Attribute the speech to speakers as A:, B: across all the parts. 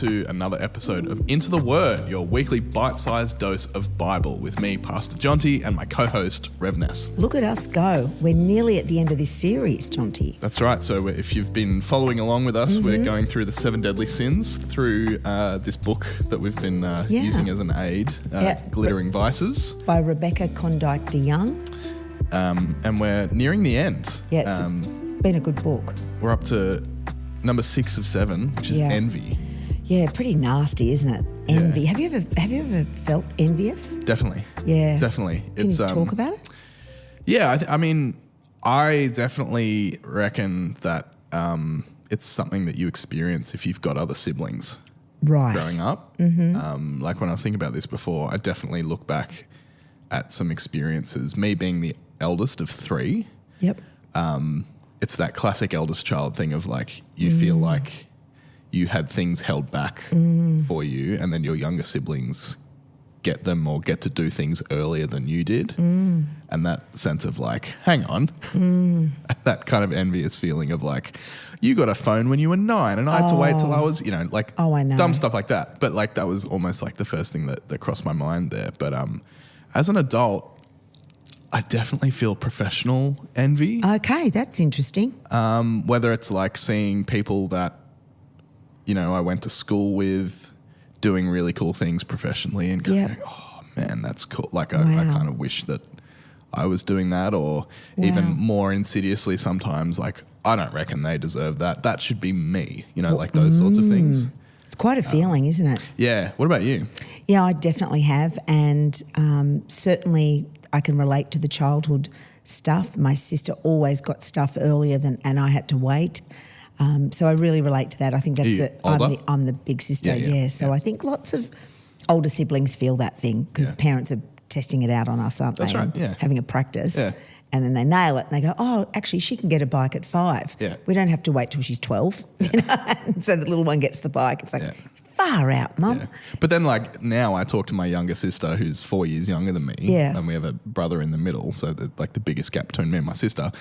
A: to another episode of Into the Word, your weekly bite-sized dose of Bible with me, Pastor Jonty, and my co-host, Rev Ness.
B: Look at us go. We're nearly at the end of this series, Jonty.
A: That's right. So if you've been following along with us, we're going through the 7 deadly sins through this book that we've been using as an aid, Glittering Vices.
B: By Rebecca Condike DeYoung.
A: And we're nearing the end.
B: Yeah, it's been a good book.
A: We're up to number 6 of 7, which is envy.
B: Yeah, pretty nasty, isn't it? Envy.
A: Yeah.
B: Have you ever felt envious?
A: Definitely.
B: Yeah.
A: Definitely.
B: Can you talk about it?
A: Yeah, I mean, I definitely reckon that it's something that you experience if you've got other siblings growing up. Mm-hmm. Like when I was thinking about this before, I definitely look back at some experiences. Me being the eldest of 3.
B: Yep.
A: It's that classic eldest child thing of like you feel like you had things held back for you, and then your younger siblings get them or get to do things earlier than you did. And that sense of like, hang on, that kind of envious feeling of like, you got a phone when you were 9 and I had to wait till I was, like
B: I know.
A: dumb stuff like that. But like that was almost like the first thing that crossed my mind there. But as an adult, I definitely feel professional envy.
B: Okay, that's interesting.
A: Whether it's like seeing people that, I went to school with doing really cool things professionally and going, oh man, that's cool. Like I kind of wish that I was doing that, or even more insidiously sometimes like, I don't reckon they deserve that. That should be me, like those sorts of things.
B: It's quite a feeling, isn't it?
A: Yeah. What about you?
B: Yeah, I definitely have. And certainly I can relate to the childhood stuff. My sister always got stuff earlier and I had to wait. So I really relate to that. I think that's I'm the big sister. Yeah. So I think lots of older siblings feel that thing because parents are testing it out on us, aren't they?
A: That's right. Yeah.
B: Having a practice.
A: Yeah.
B: And then they nail it and they go, oh, actually she can get a bike at 5.
A: Yeah.
B: We don't have to wait till she's 12. And so the little one gets the bike. It's like, far out, Mum.
A: Yeah. But then like now I talk to my younger sister who's 4 years younger than me.
B: Yeah.
A: And we have a brother in the middle. So the biggest gap between me and my sister.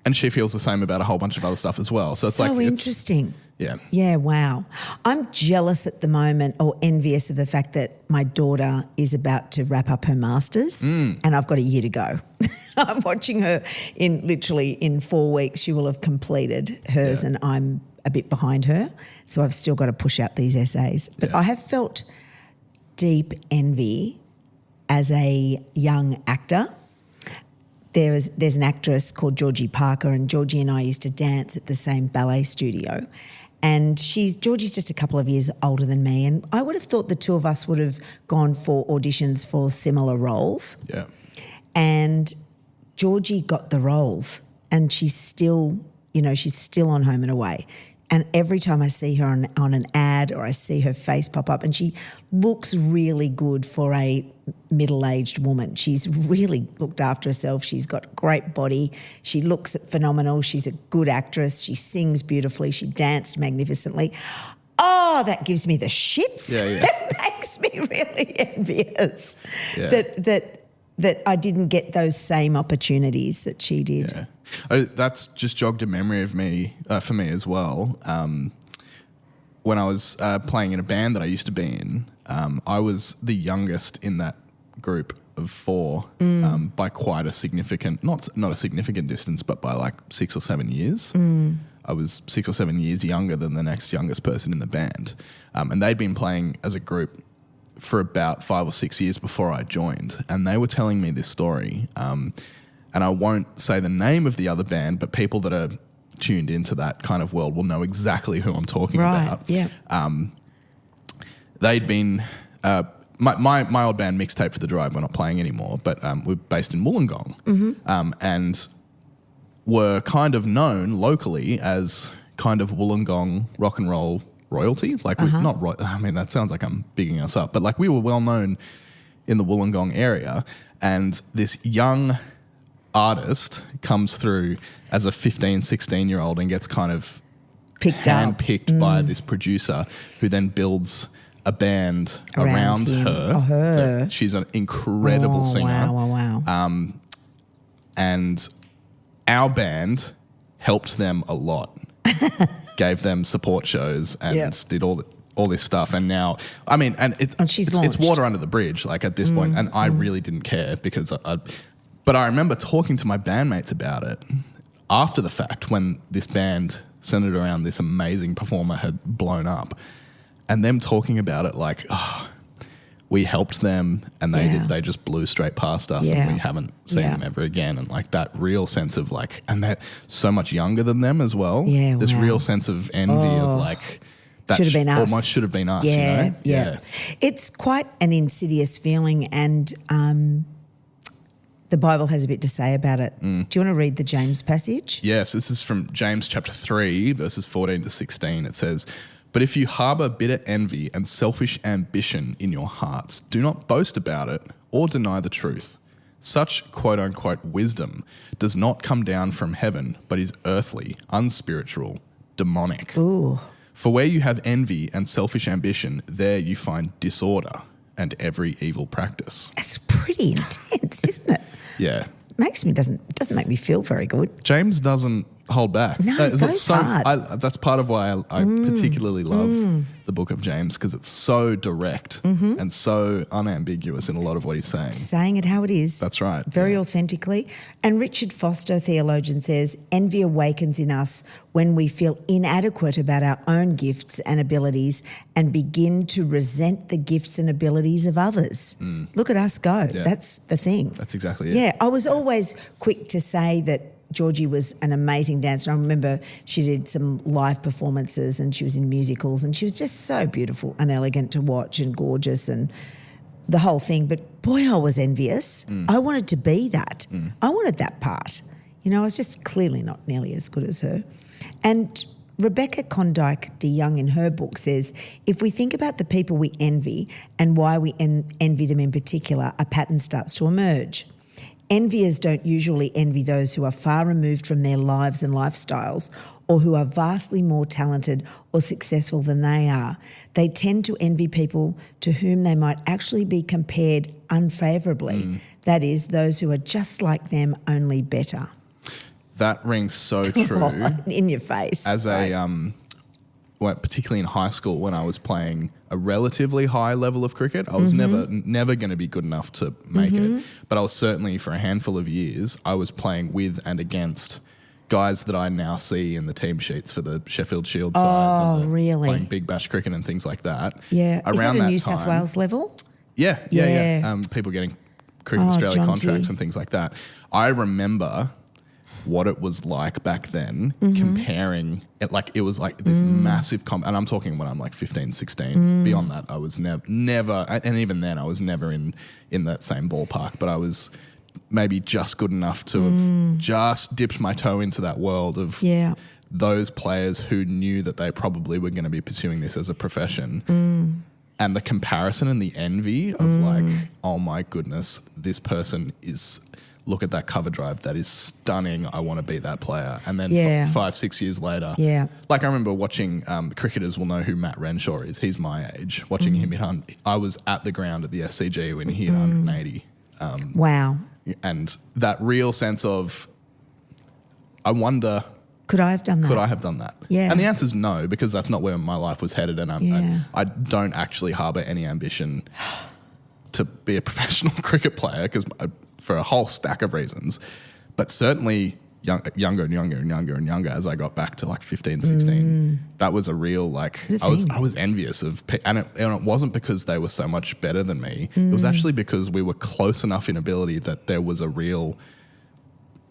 A: And she feels the same about a whole bunch of other stuff as well. So it's like
B: interesting.
A: Yeah.
B: Yeah, wow. I'm jealous at the moment or envious of the fact that my daughter is about to wrap up her masters and I've got a year to go. I'm watching her in 4 weeks she will have completed hers and I'm a bit behind her. So I've still got to push out these essays. But I have felt deep envy as a young actor. There's an actress called Georgie Parker, and Georgie and I used to dance at the same ballet studio. And Georgie's just a couple of years older than me, and I would have thought the two of us would have gone for auditions for similar roles.
A: Yeah.
B: And Georgie got the roles, and she's still on Home and Away. And every time I see her on an ad or I see her face pop up, and she looks really good for a middle-aged woman. She's really looked after herself. She's got a great body. She looks phenomenal. She's a good actress. She sings beautifully. She danced magnificently. Oh, that gives me the shits.
A: Yeah.
B: It makes me really envious that I didn't get those same opportunities that she did.
A: Yeah. That's just jogged a memory of me for me as well. When I was playing in a band that I used to be in, I was the youngest in that group of 4 by quite a significant, not a significant distance, but by like 6 or 7 years. I was 6 or 7 years younger than the next youngest person in the band. And they'd been playing as a group for about 5 or 6 years before I joined. And they were telling me this story. And I won't say the name of the other band, but people that are tuned into that kind of world will know exactly who I'm talking about.
B: Yeah.
A: They'd been my old band Mixtape for the Drive. We're not playing anymore, but we're based in Wollongong, and were kind of known locally as kind of Wollongong rock and roll royalty. Like that sounds like I'm bigging us up, but like we were well known in the Wollongong area, and this young artist comes through as a 15, 16-year-old and gets kind of handpicked by this producer who then builds a band around her. So she's an incredible singer.
B: Wow.
A: And our band helped them a lot. Gave them support shows and did all the all this stuff. And now, I mean, and
B: she's
A: it's
B: launched.
A: water under the bridge, like at this point. And I really didn't care because but I remember talking to my bandmates about it after the fact when this band centered around this amazing performer had blown up, and them talking about it like, oh, we helped them and they just blew straight past us and we haven't seen them ever again. And like that real sense of like, and they're so much younger than them as well.
B: Yeah,
A: this
B: wow.
A: real sense of envy of like, that
B: Should have been us.
A: almost should have been us,
B: Yeah,
A: you know?
B: yeah. It's quite an insidious feeling, and the Bible has a bit to say about it. Do you want to read the James passage?
A: Yes, this is from James chapter 3, verses 14 to 16. It says, "But if you harbour bitter envy and selfish ambition in your hearts, do not boast about it or deny the truth. Such quote-unquote wisdom does not come down from heaven, but is earthly, unspiritual, demonic.
B: Ooh.
A: For where you have envy and selfish ambition, there you find disorder and every evil practice."
B: It's pretty intense, isn't it?
A: Yeah.
B: Doesn't make me feel very good.
A: James doesn't hold back.
B: No, it goes hard.
A: That's part of why I particularly love the book of James, because it's so direct and so unambiguous in a lot of what he's saying.
B: Saying it how it is.
A: That's right.
B: Very authentically. And Richard Foster, theologian, says, envy awakens in us when we feel inadequate about our own gifts and abilities and begin to resent the gifts and abilities of others. Look at us go.
A: Yeah.
B: That's the thing.
A: That's exactly it.
B: Yeah, I was always quick to say that Georgie was an amazing dancer. I remember she did some live performances and she was in musicals and she was just so beautiful and elegant to watch and gorgeous and the whole thing. But boy, I was envious. I wanted to be that. I wanted that part. You know, I was just clearly not nearly as good as her. And Rebecca Condike de Young in her book says, if we think about the people we envy and why we envy them in particular, a pattern starts to emerge. Enviers don't usually envy those who are far removed from their lives and lifestyles or who are vastly more talented or successful than they are. They tend to envy people to whom they might actually be compared unfavourably. That is, those who are just like them, only better.
A: That rings so true.
B: In your face.
A: As well, particularly in high school when I was playing a relatively high level of cricket, I was never going to be good enough to make it. But I was certainly, for a handful of years, I was playing with and against guys that I now see in the team sheets for the Sheffield Shield sides. And
B: really?
A: Playing Big Bash cricket and things like that.
B: Yeah.
A: Around
B: Is that a
A: that
B: New South
A: time-
B: Wales level?
A: Yeah. People getting Cricket Australia
B: Jonty.
A: contracts and things like that. I remember what it was like back then, comparing it, like it was like this massive and I'm talking when I'm like 15, 16. Beyond that, I was never, and even then I was never in that same ballpark, but I was maybe just good enough to have just dipped my toe into that world of those players who knew that they probably were going to be pursuing this as a profession. And the comparison and the envy of like, oh my goodness, this person is... Look at that cover drive. That is stunning. I want to be that player. And then 5-6 years later, like I remember watching cricketers will know who Matt Renshaw is. He's my age. Watching him hit, I was at the ground at the SCG when he hit 180.
B: Wow.
A: And that real sense of, I wonder,
B: could I have done that?
A: could I have done that?
B: Yeah.
A: And the answer is no, because that's not where my life was headed. And I don't actually harbour any ambition to be a professional cricket player because for a whole stack of reasons, but certainly younger and younger as I got back to like 15, 16, that was a real like, I was envious of, and it wasn't because they were so much better than me. It was actually because we were close enough in ability that there was a real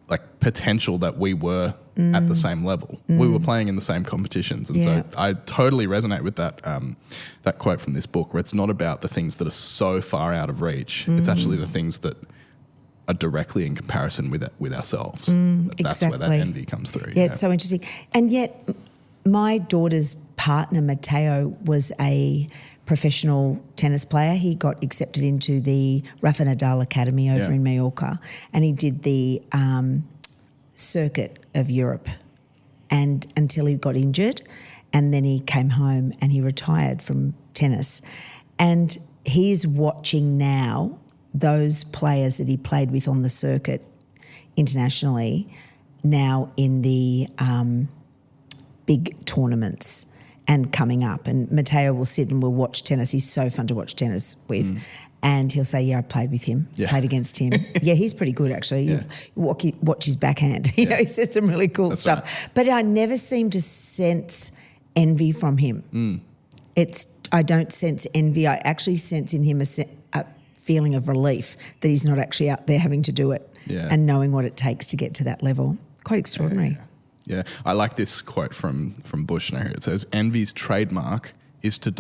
A: like potential that we were at the same level. We were playing in the same competitions. And so I totally resonate with that that quote from this book where it's not about the things that are so far out of reach. It's actually the things that are directly in comparison with ourselves. That's where that envy comes through.
B: Yeah, it's so interesting. And yet my daughter's partner, Matteo, was a professional tennis player. He got accepted into the Rafa Nadal Academy over in Mallorca, and he did the circuit of Europe and until he got injured, and then he came home and he retired from tennis. And he's watching now those players that he played with on the circuit internationally now in the big tournaments. and coming up. And Matteo will sit and we'll watch tennis. He's so fun to watch tennis with. And he'll say, yeah, I played with him, played against him. Yeah, he's pretty good, actually.
A: Yeah.
B: You watch his backhand. You know, he says some really cool stuff.
A: Right.
B: But I never seem to sense envy from him. I don't sense envy. I actually sense in him a feeling of relief that he's not actually out there having to do it and knowing what it takes to get to that level. Quite extraordinary.
A: Yeah. I like this quote from Bushner. It says, envy's trademark is to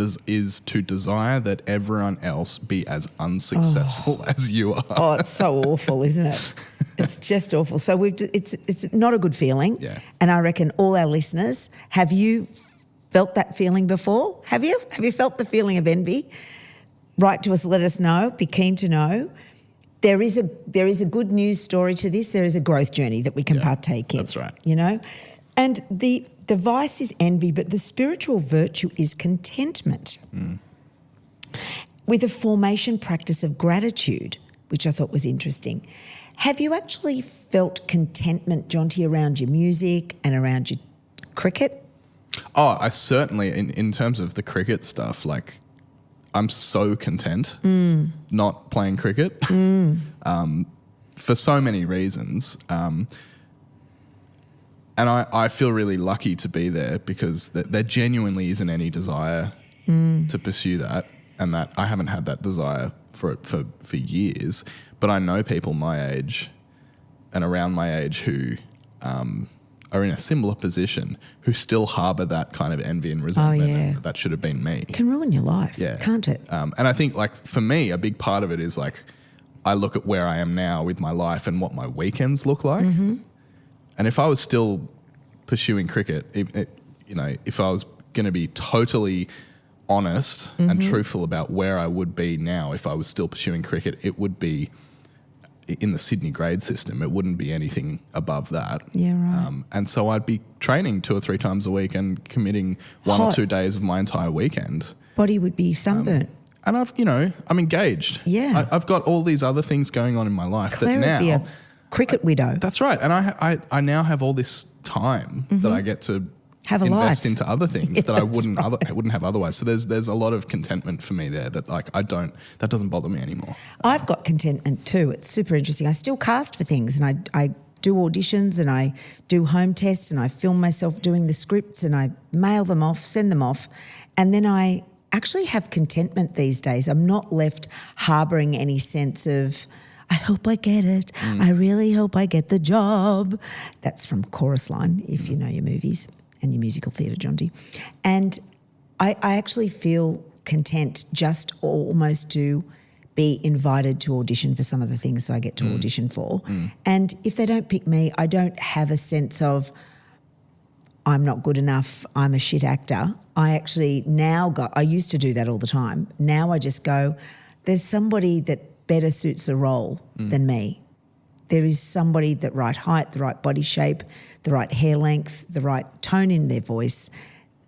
A: desire that everyone else be as unsuccessful as you are.
B: Oh, it's so awful, isn't it? It's just awful. So it's not a good feeling.
A: Yeah.
B: And I reckon all our listeners, have you felt that feeling before? Have you? Have you felt the feeling of envy? Write to us, let us know. Be keen to know. There is a good news story to this. There is a growth journey that we can partake in.
A: That's right.
B: You know? And the vice is envy, but the spiritual virtue is contentment. With a formation practice of gratitude, which I thought was interesting. Have you actually felt contentment, Jonty, around your music and around your cricket?
A: Oh, I certainly, in terms of the cricket stuff, like, I'm so content not playing cricket for so many reasons. And I feel really lucky to be there because there genuinely isn't any desire to pursue that, and that I haven't had that desire for years. But I know people my age and around my age who are in a similar position who still harbour that kind of envy and resentment. And that should have been me.
B: It can ruin your life, can't it?
A: And I think, like, for me, a big part of it is, like, I look at where I am now with my life and what my weekends look like. And if I was still pursuing cricket, if I was going to be totally honest and truthful about where I would be now if I was still pursuing cricket, it would be in the Sydney grade system. It wouldn't be anything above that.
B: Yeah, right.
A: And so I'd be training 2 or 3 times a week and committing 1 or 2 days of my entire weekend.
B: Body would be sunburnt.
A: And I'm engaged.
B: Yeah.
A: I've got all these other things going on in my life
B: Claire
A: that now...
B: would be a cricket widow.
A: That's right. And I now have all this time that I get to
B: have a
A: invest
B: life
A: into other things that I wouldn't have otherwise. So there's a lot of contentment for me there that, like, that doesn't bother me anymore.
B: I've got contentment too. It's super interesting. I still cast for things and I do auditions and I do home tests and I film myself doing the scripts and I mail them off, send them off. And then I actually have contentment these days. I'm not left harbouring any sense of, I hope I get it. I really hope I get the job. That's from Chorus Line, if you know your movies and your musical theatre, Jonty. And I actually feel content just almost to be invited to audition for some of the things that I get to audition for. And if they don't pick me, I don't have a sense of I'm not good enough, I'm a shit actor. I actually I used to do that all the time. Now I just go, there's somebody that better suits the role than me. There is somebody the right height, the right body shape, the right hair length, the right tone in their voice.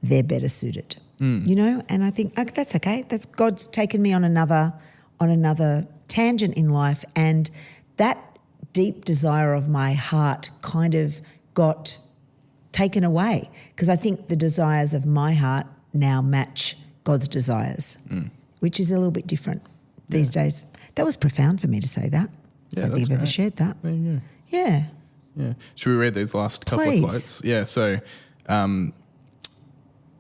B: They're better suited, you know. And I think that's okay. That's God's taken me on another tangent in life, and that deep desire of my heart kind of got taken away because I think the desires of my heart now match God's desires, which is a little bit different these days. That was profound for me to say that. I don't think I've ever shared that.
A: There you go.
B: Yeah.
A: Yeah. Should we read these last couple of quotes? Yeah. So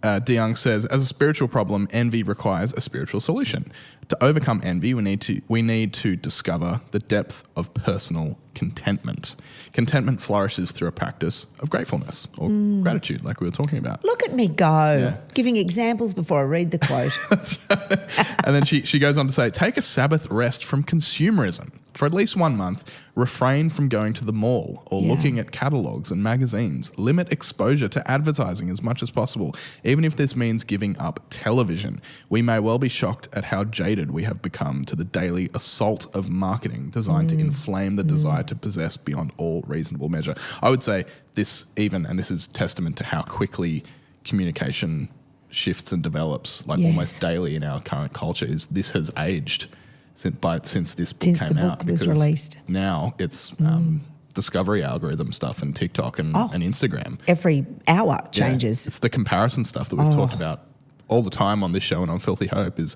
A: DeYoung says, as a spiritual problem, envy requires a spiritual solution. To overcome envy, we need to discover the depth of personal contentment. Contentment flourishes through a practice of gratefulness or gratitude, like we were talking about.
B: Look at me go, giving examples before I read the quote.
A: That's right. And then she goes on to say, take a Sabbath rest from consumerism. For at least 1 month, refrain from going to the mall or looking at catalogues and magazines. Limit exposure to advertising as much as possible, even if this means giving up television. We may well be shocked at how jaded we have become to the daily assault of marketing designed to inflame the desire to possess beyond all reasonable measure. I would say this is testament to how quickly communication shifts and develops, like almost daily in our current culture, is this has aged since this book came out.
B: Was released.
A: Now it's discovery algorithm stuff and TikTok and Instagram.
B: Every hour changes.
A: Yeah, it's the comparison stuff that we've talked about all the time on this show and on Filthy Hope is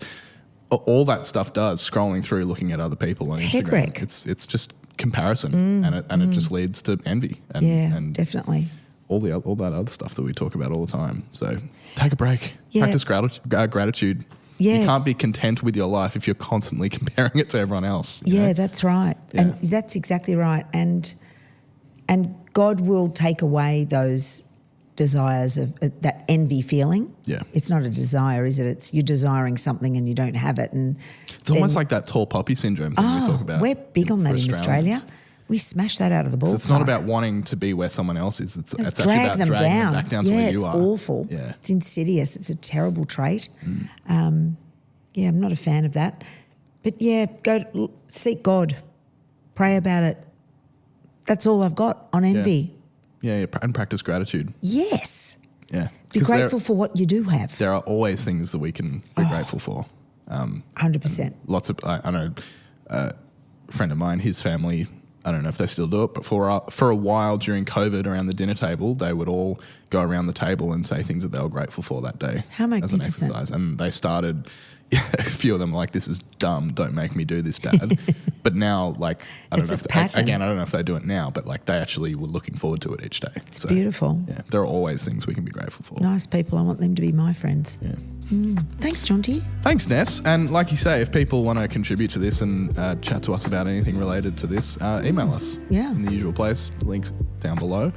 A: all that stuff does, scrolling through, looking at other people on Instagram.
B: Head-wreck.
A: It's just comparison and it just leads to envy and
B: definitely.
A: all that other stuff that we talk about all the time. So take a break.
B: Yeah.
A: Practice gratitude.
B: Yeah.
A: You can't be content with your life if you're constantly comparing it to everyone else. you know?
B: That's right.
A: Yeah.
B: And that's exactly right. And God will take away those desires of that envy feeling.
A: Yeah.
B: It's not a desire, is it? It's you're desiring something and you don't have it. And
A: It's almost like that tall poppy syndrome thing we talk about.
B: we're big on that in
A: Australians.
B: Australia. We smash that out of the ballpark.
A: It's not about wanting to be where someone else is. It's
B: Just
A: actually
B: drag
A: about
B: them
A: dragging
B: down.
A: them back down to where you are.
B: It's awful.
A: Yeah.
B: It's insidious. It's a terrible trait. I'm not a fan of that. But go seek God, pray about it. That's all I've got on envy.
A: Yeah, and practice gratitude.
B: Yes.
A: Yeah.
B: Be
A: 'Cause
B: grateful for what you do have.
A: There are always things that we can be grateful for.
B: 100%.
A: Lots of, I know a friend of mine, his family, I don't know if they still do it, but for a while during COVID around the dinner table, they would all go around the table and say things that they were grateful for that day.
B: How
A: as an
B: magnificent.
A: exercise. And they started, a few of them were like, this is dumb, don't make me do this, Dad. But now, like, I don't
B: It's
A: know
B: a
A: if
B: pattern.
A: I don't know if they do it now, but like they actually were looking forward to it each day. It's
B: beautiful.
A: Yeah, there are always things we can be grateful for.
B: Nice people. I want them to be my friends.
A: Yeah.
B: Thanks, Jonty.
A: Thanks, Ness. And like you say, if people want to contribute to this and chat to us about anything related to this, email us.
B: Yeah.
A: In the usual place. Links down below.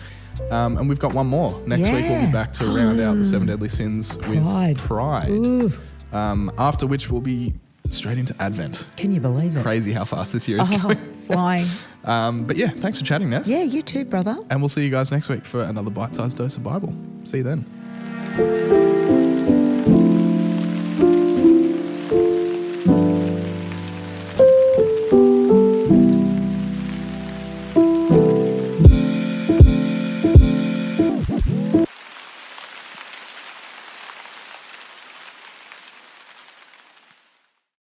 A: And we've got one more. Next week we'll
B: Yeah.
A: be back to round out the 7 deadly sins with Pride.
B: Ooh,
A: After which we'll be straight into Advent.
B: can you believe it?
A: Crazy how fast this year is going.
B: Flying.
A: But yeah, thanks for chatting, Ness.
B: Yeah, you too, brother.
A: And we'll see you guys next week for another bite-sized dose of Bible. See you then.